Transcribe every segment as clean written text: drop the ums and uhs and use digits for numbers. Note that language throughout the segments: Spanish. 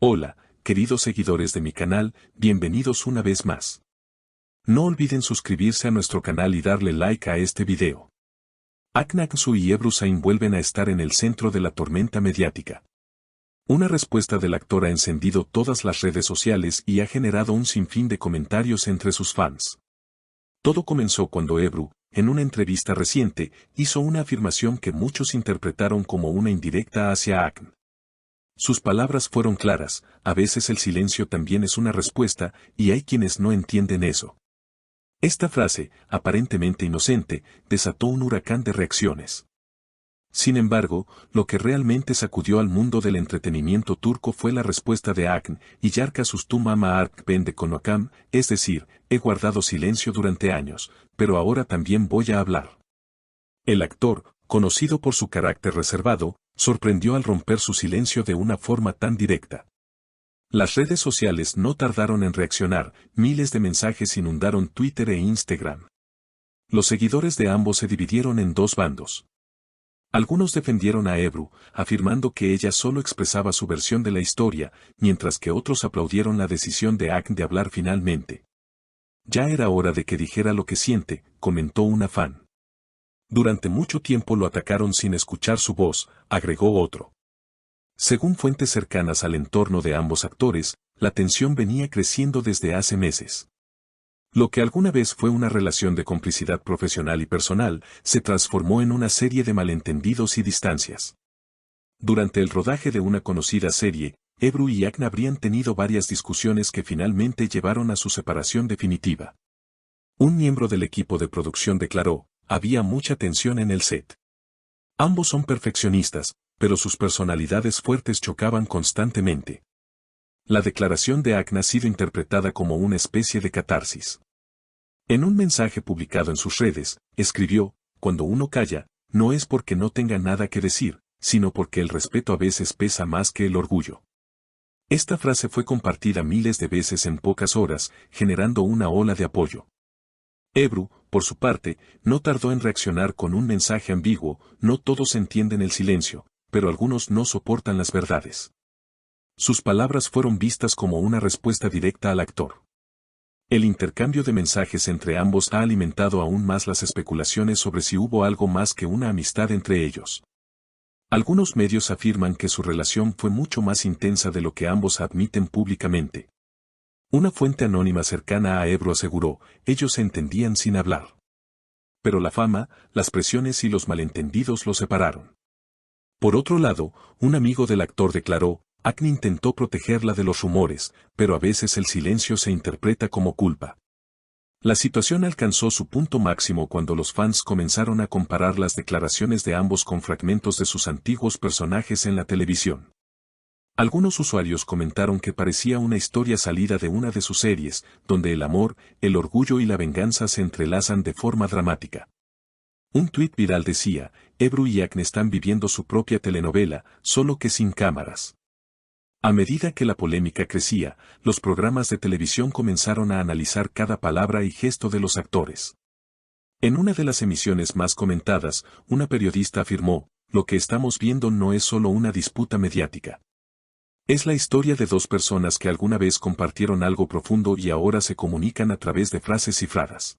Hola, queridos seguidores de mi canal, bienvenidos una vez más. No olviden suscribirse a nuestro canal y darle like a este video. Akın Aksu y Ebru Şahin vuelven a estar en el centro de la tormenta mediática. Una respuesta del actor ha encendido todas las redes sociales y ha generado un sinfín de comentarios entre sus fans. Todo comenzó cuando Ebru, en una entrevista reciente, hizo una afirmación que muchos interpretaron como una indirecta hacia Akın. Sus palabras fueron claras: a veces el silencio también es una respuesta, y hay quienes no entienden eso. Esta frase, aparentemente inocente, desató un huracán de reacciones. Sin embargo, lo que realmente sacudió al mundo del entretenimiento turco fue la respuesta de Akın: "Yarka sustum ama artık ben de konuşacağım", es decir, he guardado silencio durante años, pero ahora también voy a hablar. El actor, conocido por su carácter reservado, sorprendió al romper su silencio de una forma tan directa. Las redes sociales no tardaron en reaccionar, miles de mensajes inundaron Twitter e Instagram. Los seguidores de ambos se dividieron en dos bandos. Algunos defendieron a Ebru, afirmando que ella solo expresaba su versión de la historia, mientras que otros aplaudieron la decisión de Akın de hablar finalmente. Ya era hora de que dijera lo que siente, comentó una fan. Durante mucho tiempo lo atacaron sin escuchar su voz, agregó otro. Según fuentes cercanas al entorno de ambos actores, la tensión venía creciendo desde hace meses. Lo que alguna vez fue una relación de complicidad profesional y personal, se transformó en una serie de malentendidos y distancias. Durante el rodaje de una conocida serie, Ebru y Akın habrían tenido varias discusiones que finalmente llevaron a su separación definitiva. Un miembro del equipo de producción declaró: "Había mucha tensión en el set. Ambos son perfeccionistas, pero sus personalidades fuertes chocaban constantemente". La declaración de Akın ha sido interpretada como una especie de catarsis. En un mensaje publicado en sus redes, escribió: "Cuando uno calla, no es porque no tenga nada que decir, sino porque el respeto a veces pesa más que el orgullo". Esta frase fue compartida miles de veces en pocas horas, generando una ola de apoyo. Ebru, por su parte, no tardó en reaccionar con un mensaje ambiguo: "No todos entienden el silencio, pero algunos no soportan las verdades". Sus palabras fueron vistas como una respuesta directa al actor. El intercambio de mensajes entre ambos ha alimentado aún más las especulaciones sobre si hubo algo más que una amistad entre ellos. Algunos medios afirman que su relación fue mucho más intensa de lo que ambos admiten públicamente. Una fuente anónima cercana a Ebru aseguró: "Ellos se entendían sin hablar". Pero la fama, las presiones y los malentendidos los separaron. Por otro lado, un amigo del actor declaró: "Akın intentó protegerla de los rumores, pero a veces el silencio se interpreta como culpa". La situación alcanzó su punto máximo cuando los fans comenzaron a comparar las declaraciones de ambos con fragmentos de sus antiguos personajes en la televisión. Algunos usuarios comentaron que parecía una historia salida de una de sus series, donde el amor, el orgullo y la venganza se entrelazan de forma dramática. Un tuit viral decía: "Ebru y Akın están viviendo su propia telenovela, solo que sin cámaras". A medida que la polémica crecía, los programas de televisión comenzaron a analizar cada palabra y gesto de los actores. En una de las emisiones más comentadas, una periodista afirmó: "Lo que estamos viendo no es solo una disputa mediática. Es la historia de dos personas que alguna vez compartieron algo profundo y ahora se comunican a través de frases cifradas".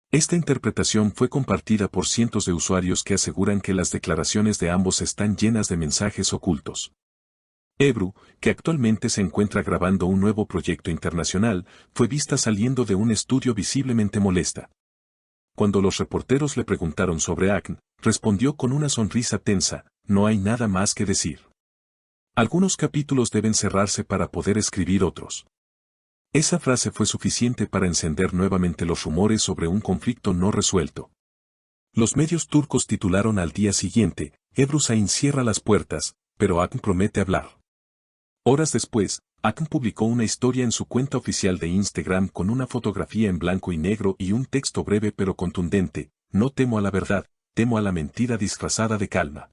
Esta interpretación fue compartida por cientos de usuarios que aseguran que las declaraciones de ambos están llenas de mensajes ocultos. Ebru, que actualmente se encuentra grabando un nuevo proyecto internacional, fue vista saliendo de un estudio visiblemente molesta. Cuando los reporteros le preguntaron sobre Akın, respondió con una sonrisa tensa: "No hay nada más que decir. Algunos capítulos deben cerrarse para poder escribir otros". Esa frase fue suficiente para encender nuevamente los rumores sobre un conflicto no resuelto. Los medios turcos titularon al día siguiente: "Ebru Şahin cierra las puertas, pero Akın promete hablar". Horas después, Akın publicó una historia en su cuenta oficial de Instagram con una fotografía en blanco y negro y un texto breve pero contundente: "No temo a la verdad, temo a la mentira disfrazada de calma".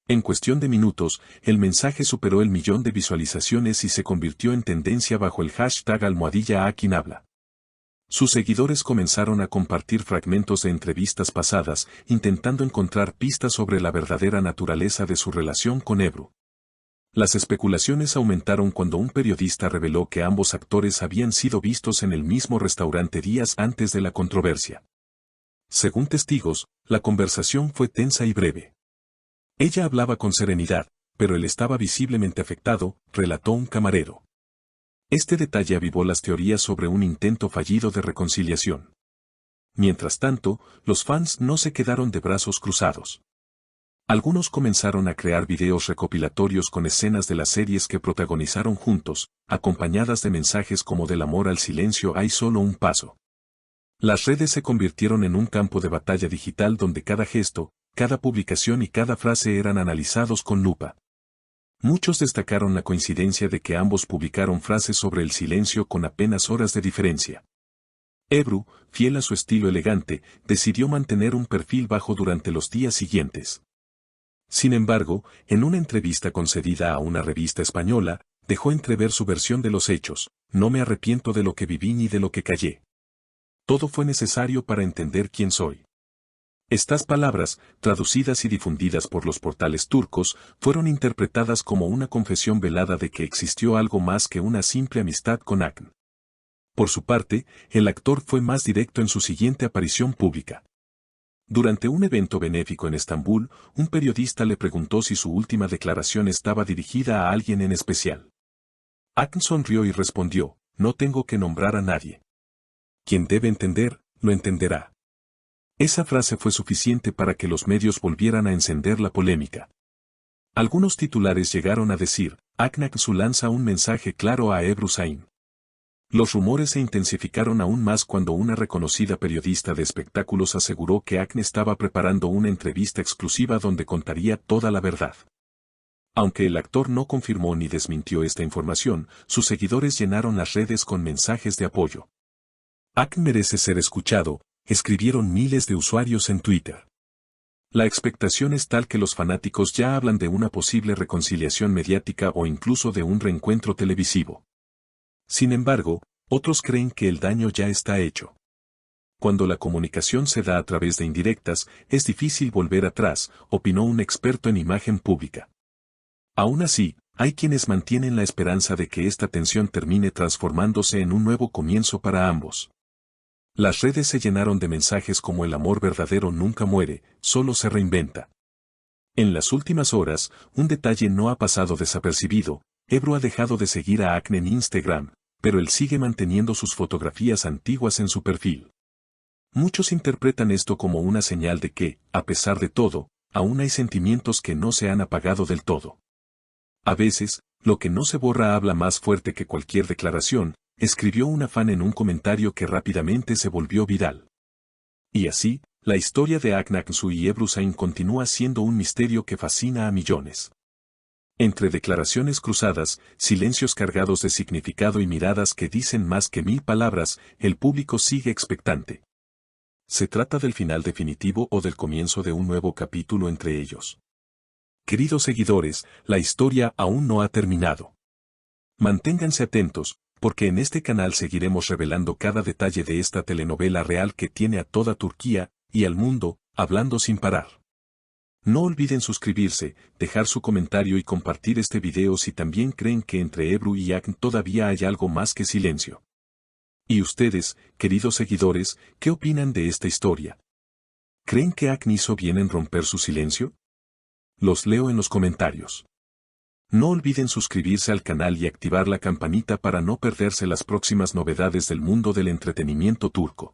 En cuestión de minutos, el mensaje superó el 1.000.000 de visualizaciones y se convirtió en tendencia bajo el hashtag #AkınHabla. Sus seguidores comenzaron a compartir fragmentos de entrevistas pasadas, intentando encontrar pistas sobre la verdadera naturaleza de su relación con Ebru. Las especulaciones aumentaron cuando un periodista reveló que ambos actores habían sido vistos en el mismo restaurante días antes de la controversia. Según testigos, la conversación fue tensa y breve. Ella hablaba con serenidad, pero él estaba visiblemente afectado, relató un camarero. Este detalle avivó las teorías sobre un intento fallido de reconciliación. Mientras tanto, los fans no se quedaron de brazos cruzados. Algunos comenzaron a crear videos recopilatorios con escenas de las series que protagonizaron juntos, acompañadas de mensajes como del amor al silencio hay solo un paso. Las redes se convirtieron en un campo de batalla digital donde cada gesto, cada publicación y cada frase eran analizados con lupa. Muchos destacaron la coincidencia de que ambos publicaron frases sobre el silencio con apenas horas de diferencia. Ebru, fiel a su estilo elegante, decidió mantener un perfil bajo durante los días siguientes. Sin embargo, en una entrevista concedida a una revista española, dejó entrever su versión de los hechos: no me arrepiento de lo que viví ni de lo que callé. Todo fue necesario para entender quién soy. Estas palabras, traducidas y difundidas por los portales turcos, fueron interpretadas como una confesión velada de que existió algo más que una simple amistad con Akın. Por su parte, el actor fue más directo en su siguiente aparición pública. Durante un evento benéfico en Estambul, un periodista le preguntó si su última declaración estaba dirigida a alguien en especial. Akın sonrió y respondió: no tengo que nombrar a nadie. Quien debe entender, lo entenderá. Esa frase fue suficiente para que los medios volvieran a encender la polémica. Algunos titulares llegaron a decir: Akın Aksu lanza un mensaje claro a Ebru Şahin. Los rumores se intensificaron aún más cuando una reconocida periodista de espectáculos aseguró que Akın estaba preparando una entrevista exclusiva donde contaría toda la verdad. Aunque el actor no confirmó ni desmintió esta información, sus seguidores llenaron las redes con mensajes de apoyo. Akın merece ser escuchado, escribieron miles de usuarios en Twitter. La expectación es tal que los fanáticos ya hablan de una posible reconciliación mediática o incluso de un reencuentro televisivo. Sin embargo, otros creen que el daño ya está hecho. Cuando la comunicación se da a través de indirectas, es difícil volver atrás, opinó un experto en imagen pública. Aún así, hay quienes mantienen la esperanza de que esta tensión termine transformándose en un nuevo comienzo para ambos. Las redes se llenaron de mensajes como el amor verdadero nunca muere, solo se reinventa. En las últimas horas, un detalle no ha pasado desapercibido: Ebru ha dejado de seguir a Akın en Instagram, pero él sigue manteniendo sus fotografías antiguas en su perfil. Muchos interpretan esto como una señal de que, a pesar de todo, aún hay sentimientos que no se han apagado del todo. A veces, lo que no se borra habla más fuerte que cualquier declaración, escribió una fan en un comentario que rápidamente se volvió viral. Y así, la historia de Akın Aksu y Ebru Şahin continúa siendo un misterio que fascina a millones. Entre declaraciones cruzadas, silencios cargados de significado y miradas que dicen más que 1000 palabras, el público sigue expectante. ¿Se trata del final definitivo o del comienzo de un nuevo capítulo entre ellos? Queridos seguidores, la historia aún no ha terminado. Manténganse atentos, porque en este canal seguiremos revelando cada detalle de esta telenovela real que tiene a toda Turquía y al mundo hablando sin parar. No olviden suscribirse, dejar su comentario y compartir este video si también creen que entre Ebru y Akın todavía hay algo más que silencio. ¿Y ustedes, queridos seguidores, qué opinan de esta historia? ¿Creen que Akın hizo bien en romper su silencio? Los leo en los comentarios. No olviden suscribirse al canal y activar la campanita para no perderse las próximas novedades del mundo del entretenimiento turco.